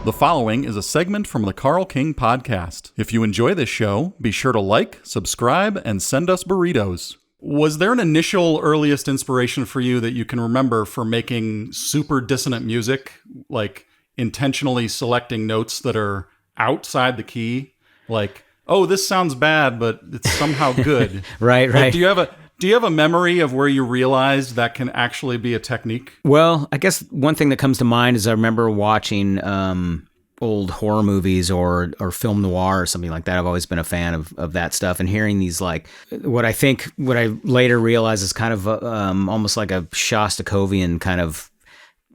The following is a segment from the Carl King Podcast. If you enjoy this show, be sure to like, subscribe, and send us burritos. Was there an initial earliest inspiration for you that you can remember for making super dissonant music, like intentionally selecting notes that are outside the key? Like, oh, this sounds bad, but it's somehow good. Right. Like, do you have a memory of where you realized that can actually be a technique? Well, I guess one thing that comes to mind is I remember watching old horror movies or film noir or something like that. I've always been a fan of that stuff, and hearing these, like, what I later realized is kind of almost like a Shostakovian kind of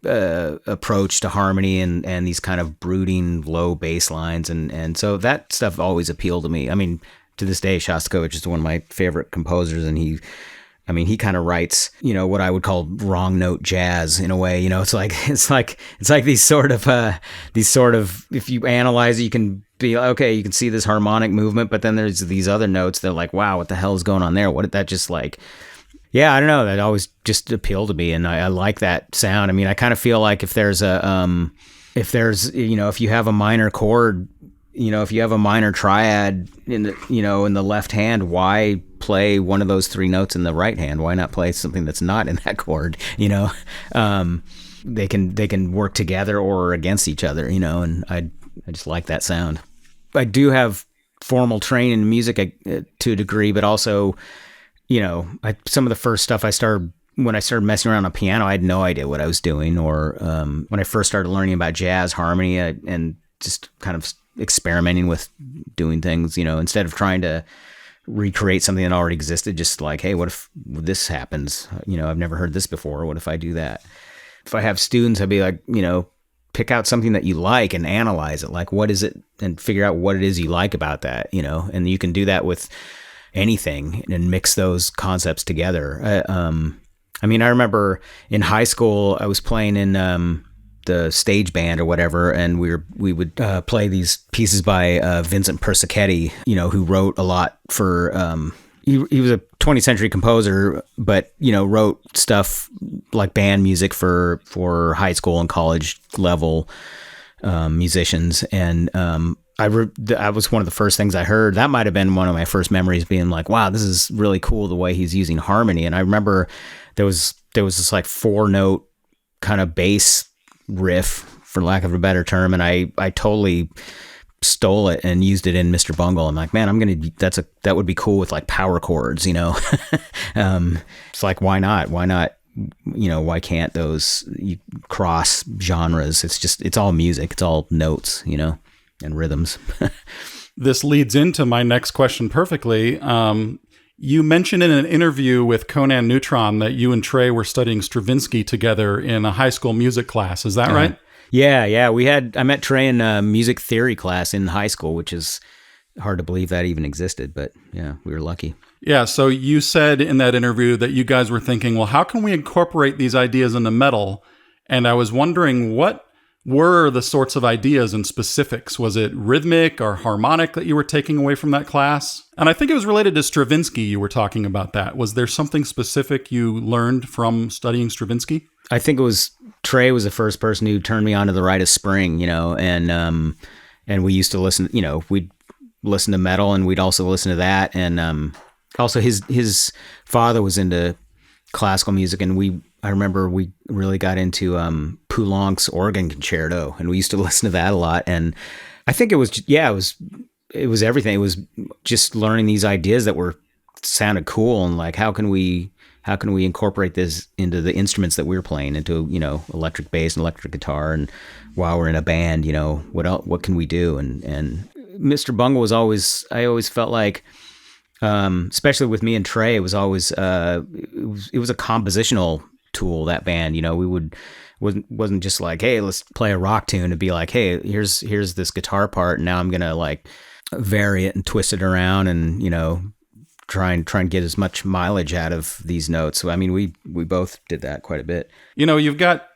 approach to harmony and these kind of brooding low bass lines. And so that stuff always appealed to me. I mean, to this day, Shostakovich is one of my favorite composers, and he kind of writes, what I would call wrong note jazz in a way. It's like these sort of, if you analyze it, you can be okay, you can see this harmonic movement, but then there's these other notes that are like, wow, what the hell is going on there? What did that just like? Yeah, I don't know. That always just appealed to me, and I like that sound. I mean, I kind of feel like if you have a minor chord, if you have a minor triad in the left hand, why play one of those three notes in the right hand? Why not play something that's not in that chord? They can work together or against each other. And I just like that sound. I do have formal training in music to a degree, but also, some of the first stuff when I started messing around on piano, I had no idea what I was doing. Or when I first started learning about jazz harmony and just kind of experimenting with doing things, instead of trying to recreate something that already existed, just like, hey, what if this happens? I've never heard this before. What if I do that? If I have students, I'd be like, pick out something that you like and analyze it. Like, what is it? And figure out what it is you like about that, and you can do that with anything and mix those concepts together. I remember in high school, I was playing in the stage band or whatever, and we would play these pieces by Vincent Persichetti, who wrote a lot for he was a 20th century composer, but wrote stuff like band music for high school and college level musicians. And that was one of the first things I heard. That might have been one of my first memories, being like, wow, this is really cool the way he's using harmony. And I remember there was this like 4-note kind of bass riff, for lack of a better term, and I totally stole it and used it in Mr. Bungle. I'm like, man, that would be cool with like power chords, It's like, why not? Why can't those cross genres? It's all music. It's all notes, and rhythms. This leads into my next question perfectly. You mentioned in an interview with Conan Neutron that you and Trey were studying Stravinsky together in a high school music class. Is that right? Yeah. I met Trey in a music theory class in high school, which is hard to believe that even existed, but yeah, we were lucky. Yeah, so you said in that interview that you guys were thinking, well, how can we incorporate these ideas into metal? And I was wondering, what were the sorts of ideas and specifics? Was it rhythmic or harmonic that you were taking away from that class? And I think it was related to Stravinsky. You were talking about that. Was there something specific you learned from studying Stravinsky? I think Trey was the first person who turned me on to The Rite of Spring, and we used to listen, we'd listen to metal, and we'd also listen to that. And also his father was into classical music, and I remember we really got into Poulenc's organ concerto, and we used to listen to that a lot. And I think it was everything. It was just learning these ideas that sounded cool, and like, how can we incorporate this into the instruments that we're playing, into electric bass and electric guitar, and while we're in a band, what can we do? And Mr. Bungle was always, I always felt like, especially with me and Trey, it was always it was a compositional tool, that band. Wasn't just like, hey, let's play a rock tune. It'd be like, hey, here's this guitar part, and now I'm gonna like vary it and twist it around, and try and get as much mileage out of these notes. So I mean, we both did that quite a bit. You've got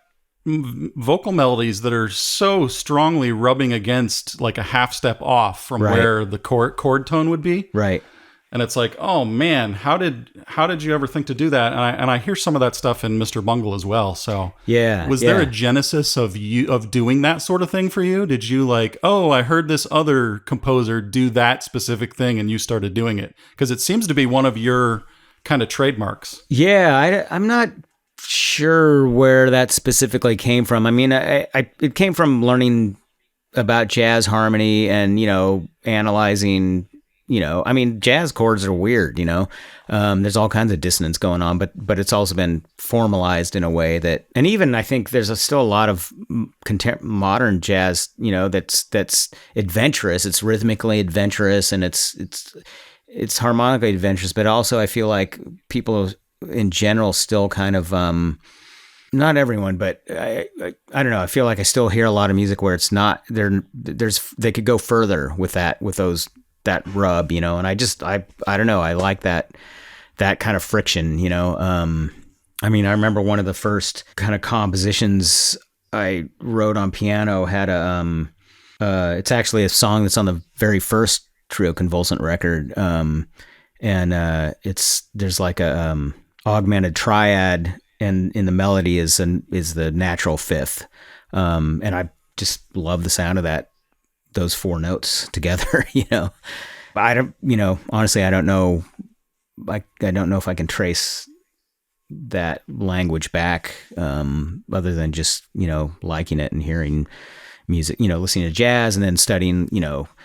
vocal melodies that are so strongly rubbing against like a half step off from where the chord tone would be. Right. And it's like, oh man, how did you ever think to do that? And I hear some of that stuff in Mr. Bungle as well. So was there a genesis of doing that sort of thing for you? Did you like, oh, I heard this other composer do that specific thing, and you started doing it? Because it seems to be one of your kind of trademarks. Yeah, I'm not sure where that specifically came from. I mean, it came from learning about jazz harmony and, analyzing. I mean, jazz chords are weird, there's all kinds of dissonance going on, but it's also been formalized in a way that, and even I think there's still a lot of modern jazz, that's adventurous. It's rhythmically adventurous and it's harmonically adventurous, but also I feel like people in general still kind of, not everyone, but I don't know. I feel like I still hear a lot of music where it's not they could go further with that rub, and I don't know. I like that kind of friction, I mean, I remember one of the first kind of compositions I wrote on piano had it's actually a song that's on the very first Trio Convulsant record. There's like a augmented triad, and in the melody is the natural fifth. And I just love the sound of those four notes together, I don't, honestly, I don't know. I don't know if I can trace that language back, other than just, liking it and hearing music, listening to jazz and then studying,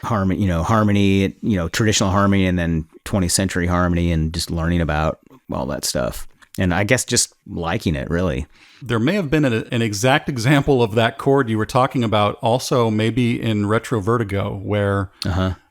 harmony, traditional harmony and then 20th century harmony and just learning about all that stuff. And I guess just liking it, really. There may have been an exact example of that chord you were talking about also maybe in Retrovertigo, where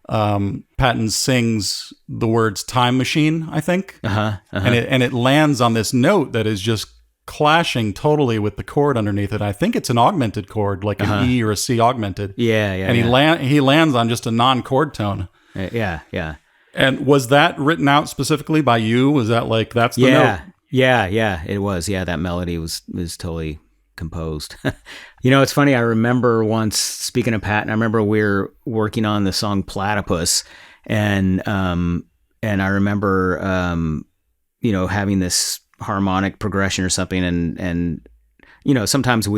Patton sings the words time machine, I think. And it lands on this note that is just clashing totally with the chord underneath it. I think it's an augmented chord, like an E or a C augmented. Yeah. And he lands on just a non-chord tone. Yeah. And was that written out specifically by you? Was that like, that's the note? Yeah, it was. Yeah, that melody was totally composed. It's funny. I remember once, speaking of Patton, I remember we were working on the song Platypus, and I remember having this harmonic progression or something, and sometimes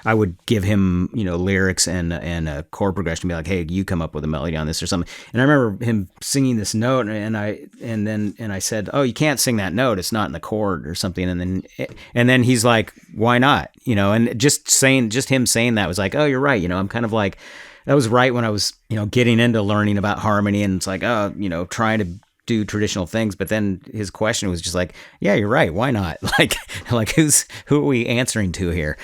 I would give him, lyrics and a chord progression, be like, hey, you come up with a melody on this or something. And I remember him singing this note, and I said, oh, you can't sing that note. It's not in the chord or something. And then he's like, why not? And just him saying that was like, oh, you're right. I'm kind of like, that was right when I was, getting into learning about harmony, and it's like, oh, trying to do traditional things. But then his question was just like, yeah, you're right. Why not? Like who are we answering to here?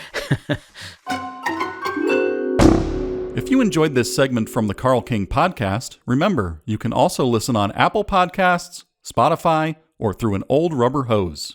If you enjoyed this segment from the Carl King podcast, remember, you can also listen on Apple Podcasts, Spotify, or through an old rubber hose.